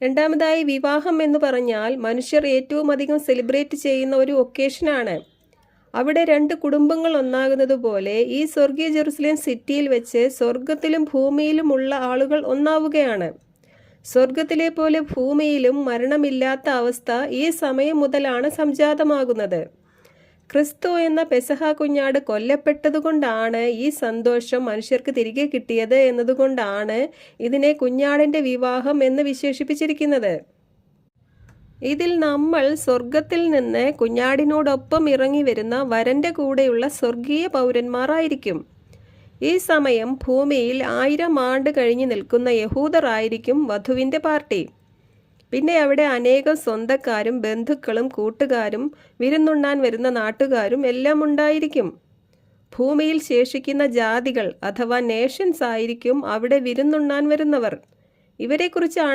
രണ്ടാമതായി, വിവാഹം എന്ന് പറഞ്ഞാൽ മനുഷ്യർ ഏറ്റവും അധികം സെലിബ്രേറ്റ് ചെയ്യുന്ന ഒരു ഒക്കേഷനാണ്. അവിടെ രണ്ട് കുടുംബങ്ങൾ ഒന്നാകുന്നത് പോലെ ഈ സ്വർഗീയ ജെറുസലേം സിറ്റിയിൽ വെച്ച് സ്വർഗത്തിലും ഭൂമിയിലുമുള്ള ആളുകൾ ഒന്നാവുകയാണ്. സ്വർഗത്തിലെ പോലെ ഭൂമിയിലും മരണമില്ലാത്ത അവസ്ഥ ഈ സമയം മുതലാണ് സംജാതമാകുന്നത്. ക്രിസ്തു എന്ന പെസഹ കുഞ്ഞാട് കൊല്ലപ്പെട്ടതുകൊണ്ടാണ് ഈ സന്തോഷം മനുഷ്യർക്ക് തിരികെ കിട്ടിയത് എന്നതുകൊണ്ടാണ് ഇതിനെ കുഞ്ഞാടിൻ്റെ വിവാഹം എന്ന് വിശേഷിപ്പിച്ചിരിക്കുന്നത്. ഇതിൽ നമ്മൾ സ്വർഗത്തിൽ നിന്ന് കുഞ്ഞാടിനോടൊപ്പം ഇറങ്ങി വരുന്ന വരൻ്റെ കൂടെയുള്ള സ്വർഗീയ പൗരന്മാരായിരിക്കും. ഈ സമയം ഭൂമിയിൽ 1000 ആണ്ട് കഴിഞ്ഞ് നിൽക്കുന്ന യഹൂദർ ആയിരിക്കും വധുവിൻ്റെ പാർട്ടി. പിന്നെ അവിടെ അനേകം സ്വന്തക്കാരും ബന്ധുക്കളും കൂട്ടുകാരും വിരുന്നുണ്ണാൻ വരുന്ന നാട്ടുകാരും എല്ലാം ഉണ്ടായിരിക്കും. ഭൂമിയിൽ ശേഷിക്കുന്ന ജാതികൾ അഥവാ നേഷൻസ് ആയിരിക്കും അവിടെ വിരുന്നുണ്ണാൻ വരുന്നവർ. ഇവരെക്കുറിച്ചാണ്